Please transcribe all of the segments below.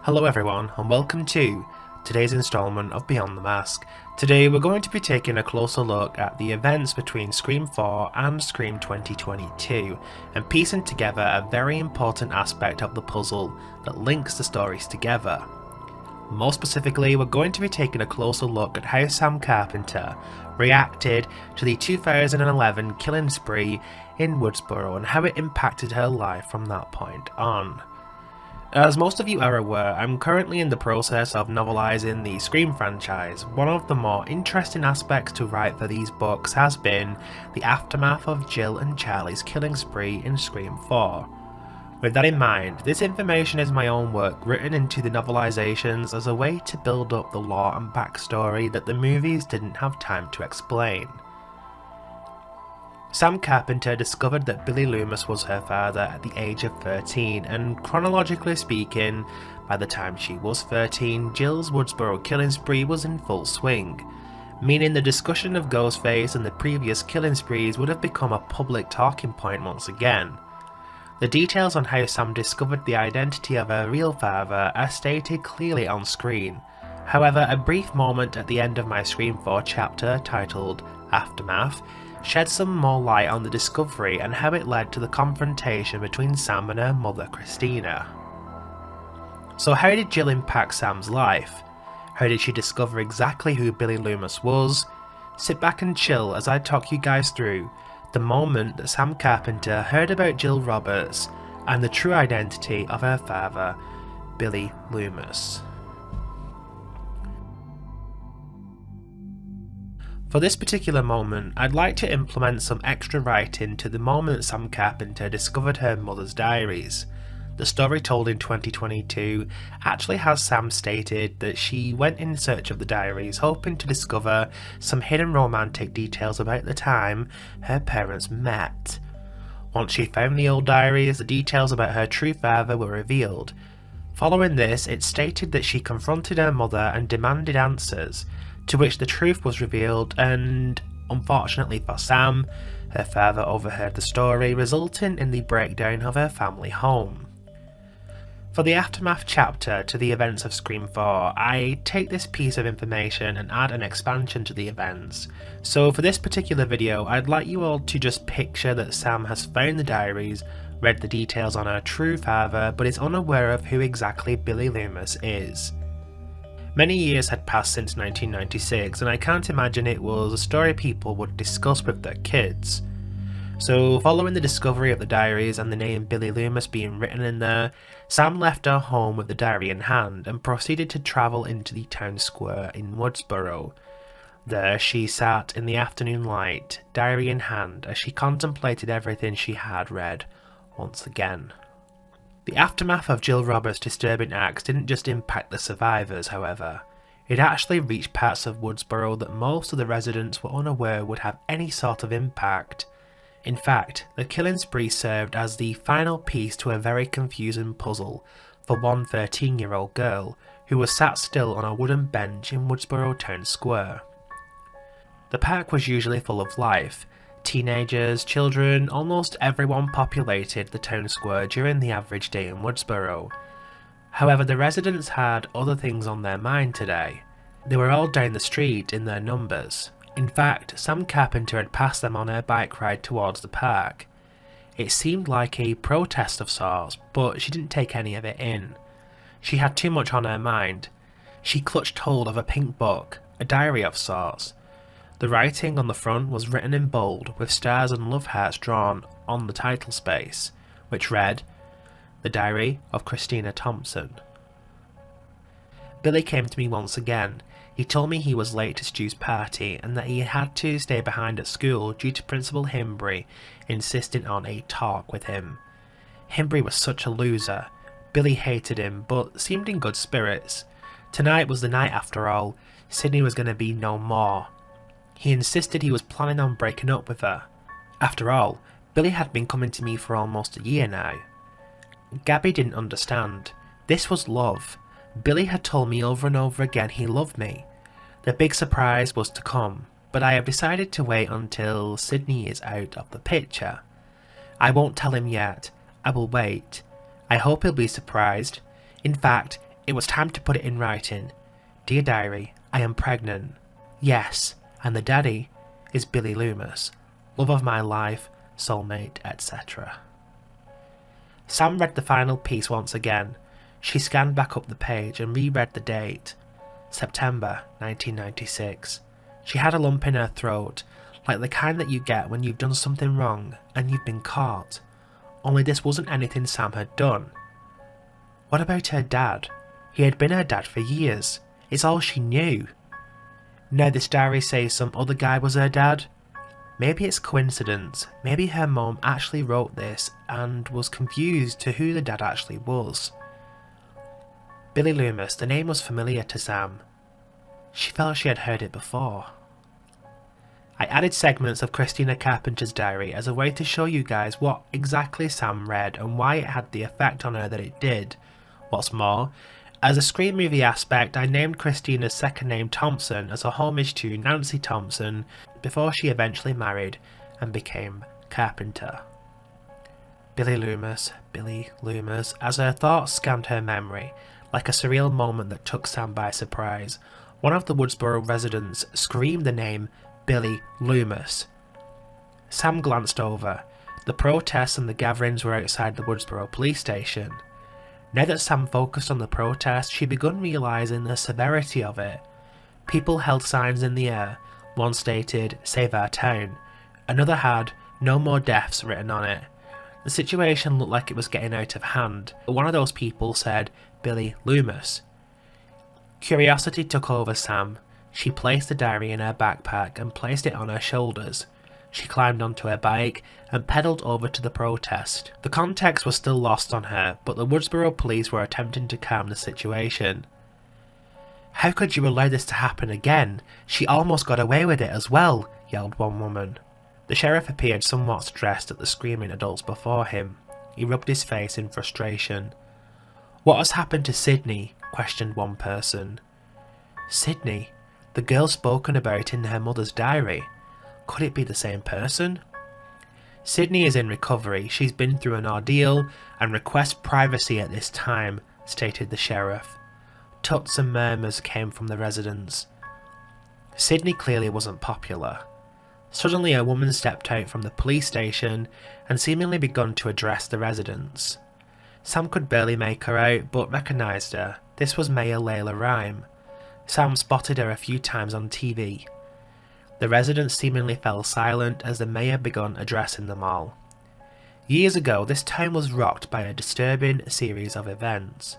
Hello everyone and welcome to today's installment of Beyond the Mask. Today we're going to be taking a closer look at the events between Scream 4 and Scream 2022 and piecing together a very important aspect of the puzzle that links the stories together. More specifically, we're going to be taking a closer look at how Sam Carpenter reacted to the 2011 killing spree in Woodsboro and how it impacted her life from that point on. As most of you are aware, I'm currently in the process of novelizing the Scream franchise. One of the more interesting aspects to write for these books has been the aftermath of Jill and Charlie's killing spree in Scream 4. With that in mind, this information is my own work written into the novelizations as a way to build up the lore and backstory that the movies didn't have time to explain. Sam Carpenter discovered that Billy Loomis was her father at the age of 13, and chronologically speaking, by the time she was 13, Jill's Woodsboro killing spree was in full swing, meaning the discussion of Ghostface and the previous killing sprees would have become a public talking point once again. The details on how Sam discovered the identity of her real father are stated clearly on screen. However, a brief moment at the end of my Scream 4 chapter titled Aftermath shed some more light on the discovery and how it led to the confrontation between Sam and her mother Christina. So how did Jill impact Sam's life? How did she discover exactly who Billy Loomis was? Sit back and chill as I talk you guys through the moment that Sam Carpenter heard about Jill Roberts and the true identity of her father, Billy Loomis. For this particular moment, I'd like to implement some extra writing to the moment Sam Carpenter discovered her mother's diaries. The story told in 2022 actually has Sam stated that she went in search of the diaries hoping to discover some hidden romantic details about the time her parents met. Once she found the old diaries, the details about her true father were revealed. Following this, it stated that she confronted her mother and demanded answers, to which the truth was revealed, and unfortunately for Sam, her father overheard the story, resulting in the breakdown of her family home. For the aftermath chapter to the events of Scream 4, I take this piece of information and add an expansion to the events. So for this particular video, I'd like you all to just picture that Sam has found the diaries, read the details on her true father, but is unaware of who exactly Billy Loomis is. Many years had passed since 1996, and I can't imagine it was a story people would discuss with their kids. So following the discovery of the diaries and the name Billy Loomis being written in there, Sam left her home with the diary in hand and proceeded to travel into the town square in Woodsboro. There she sat in the afternoon light, diary in hand, as she contemplated everything she had read once again. The aftermath of Jill Roberts' disturbing acts didn't just impact the survivors, however. It actually reached parts of Woodsboro that most of the residents were unaware would have any sort of impact. In fact, the killing spree served as the final piece to a very confusing puzzle for one 13-year-old girl who was sat still on a wooden bench in Woodsboro Town Square. The park was usually full of life. Teenagers, children, almost everyone populated the town square during the average day in Woodsboro. However, the residents had other things on their mind today. They were all down the street in their numbers. In fact, Sam Carpenter had passed them on her bike ride towards the park. It seemed like a protest of sorts, but she didn't take any of it in. She had too much on her mind. She clutched hold of a pink book, a diary of sorts. The writing on the front was written in bold, with stars and love hearts drawn on the title space, which read, "The Diary of Christina Thompson." Billy came to me once again. He told me he was late to Stu's party and that he had to stay behind at school due to Principal Himbry insisting on a talk with him. Himbry was such a loser. Billy hated him, but seemed in good spirits. Tonight was the night after all. Sydney was going to be no more. He insisted he was planning on breaking up with her. After all, Billy had been coming to me for almost a year now. Gabby didn't understand. This was love. Billy had told me over and over again he loved me. The big surprise was to come, but I have decided to wait until Sydney is out of the picture. I won't tell him yet. I will wait. I hope he'll be surprised. In fact, It was time to put it in writing. Dear Diary, I am pregnant. Yes, and the daddy is Billy Loomis, love of my life, soulmate, etc. Sam read the final piece once again. She scanned back up the page and reread the date. September 1996. She had a lump in her throat, like the kind that you get when you've done something wrong and you've been caught. Only this wasn't anything Sam had done. What about her dad? He had been her dad for years. It's all she knew. Now this diary says some other guy was her dad. Maybe it's coincidence. Maybe her mom actually wrote this and was confused to who the dad actually was. Billy Loomis, the name was familiar to Sam. She felt she had heard it before. I added segments of Christina Carpenter's diary as a way to show you guys what exactly Sam read and why it had the effect on her that it did. What's more, as a screen movie aspect, I named Christina's second name Thompson as a homage to Nancy Thompson before she eventually married and became Carpenter. Billy Loomis, as her thoughts scanned her memory, like a surreal moment that took Sam by surprise, one of the Woodsboro residents screamed the name Billy Loomis. Sam glanced over. The protests and the gatherings were outside the Woodsboro police station. Now that Sam focused on the protest, she began realising the severity of it. People held signs in the air. One stated, "Save our town." Another had, "No more deaths" written on it. The situation looked like it was getting out of hand, but one of those people said, "Billy Loomis." Curiosity took over Sam. She placed the diary in her backpack and placed it on her shoulders. She climbed onto her bike and pedalled over to the protest. The context was still lost on her, but the Woodsboro police were attempting to calm the situation. "How could you allow this to happen again? She almost got away with it as well," yelled one woman. The sheriff appeared somewhat stressed at the screaming adults before him. He rubbed his face in frustration. "What has happened to Sydney?" questioned one person. Sydney? The girl spoken about in her mother's diary. Could it be the same person? "Sydney is in recovery. She's been through an ordeal and requests privacy at this time," stated the sheriff. Tuts and murmurs came from the residents. Sydney clearly wasn't popular. Suddenly a woman stepped out from the police station and seemingly begun to address the residents. Sam could barely make her out, but recognised her. This was Mayor Layla Rhyme. Sam spotted her a few times on TV. The residents seemingly fell silent as the mayor began addressing them all. Years ago, this town was rocked by a disturbing series of events.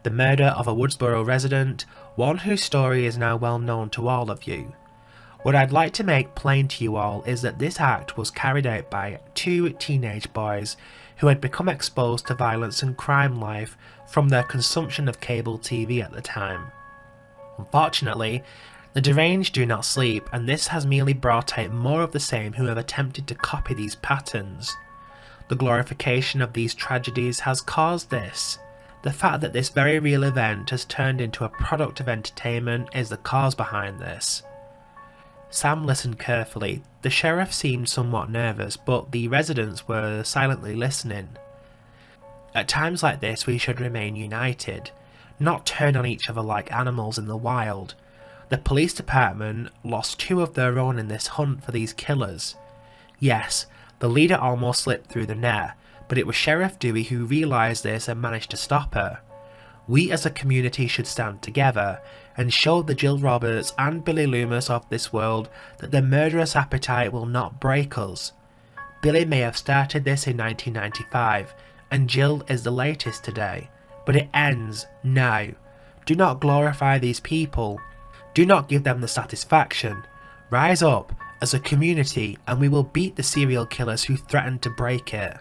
The murder of a Woodsboro resident, one whose story is now well known to all of you. What I'd like to make plain to you all is that this act was carried out by two teenage boys who had become exposed to violence and crime life from their consumption of cable TV at the time. Unfortunately, the deranged do not sleep, and this has merely brought out more of the same who have attempted to copy these patterns. The glorification of these tragedies has caused this. The fact that this very real event has turned into a product of entertainment is the cause behind this. Sam listened carefully. The sheriff seemed somewhat nervous, but the residents were silently listening. At times like this we should remain united, not turn on each other like animals in the wild. The police department lost two of their own in this hunt for these killers. Yes, the leader almost slipped through the net, but it was Sheriff Dewey who realised this and managed to stop her. We as a community should stand together and show the Jill Roberts and Billy Loomis of this world that their murderous appetite will not break us. Billy may have started this in 1995, and Jill is the latest today, but it ends now. Do not glorify these people. Do not give them the satisfaction. Rise up as a community and we will beat the serial killers who threaten to break it.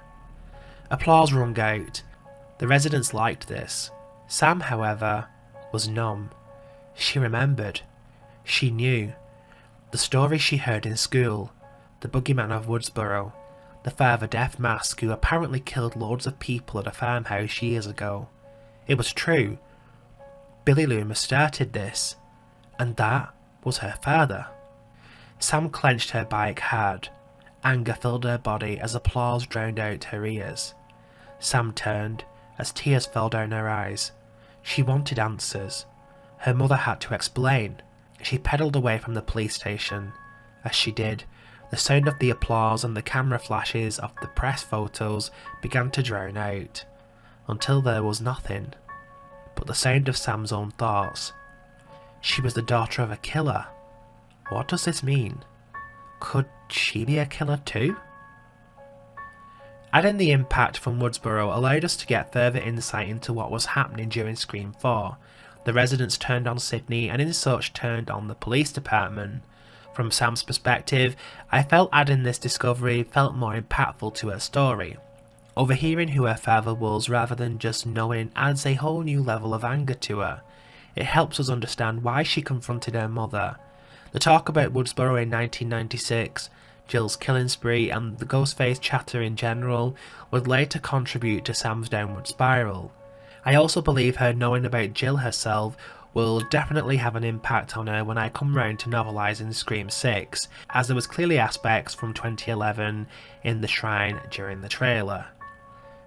Applause rung out. The residents liked this. Sam, however, was numb. She remembered. She knew. The story she heard in school. The boogeyman of Woodsboro. The Father Death Mask who apparently killed loads of people at a farmhouse years ago. It was true. Billy Loomis started this. And that was her father. Sam clenched her bike hard. Anger filled her body as applause drowned out her ears. Sam turned as tears fell down her eyes. She wanted answers. Her mother had to explain. She pedalled away from the police station. As she did, the sound of the applause and the camera flashes of the press photos began to drown out, until there was nothing but the sound of Sam's own thoughts. She was the daughter of a killer. What does this mean? Could she be a killer too? Adding the impact from Woodsboro allowed us to get further insight into what was happening during Scream 4. The residents turned on Sydney and in such turned on the police department. From Sam's perspective, I felt adding this discovery felt more impactful to her story. Overhearing who her father was rather than just knowing adds a whole new level of anger to her. It helps us understand why she confronted her mother. The talk about Woodsboro in 1996, Jill's killing spree and the Ghostface chatter in general would later contribute to Sam's downward spiral. I also believe her knowing about Jill herself will definitely have an impact on her when I come round to novelizing Scream 6, as there was clearly aspects from 2011 in the shrine during the trailer.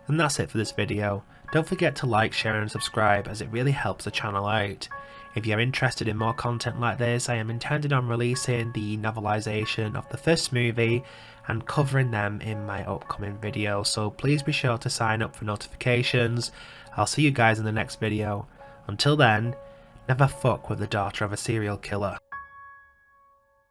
And that's it for this video. Don't forget to like, share and subscribe as it really helps the channel out. If you're interested in more content like this, I am intending on releasing the novelization of the first movie and covering them in my upcoming video, so please be sure to sign up for notifications. I'll see you guys in the next video. Until then, never fuck with the daughter of a serial killer.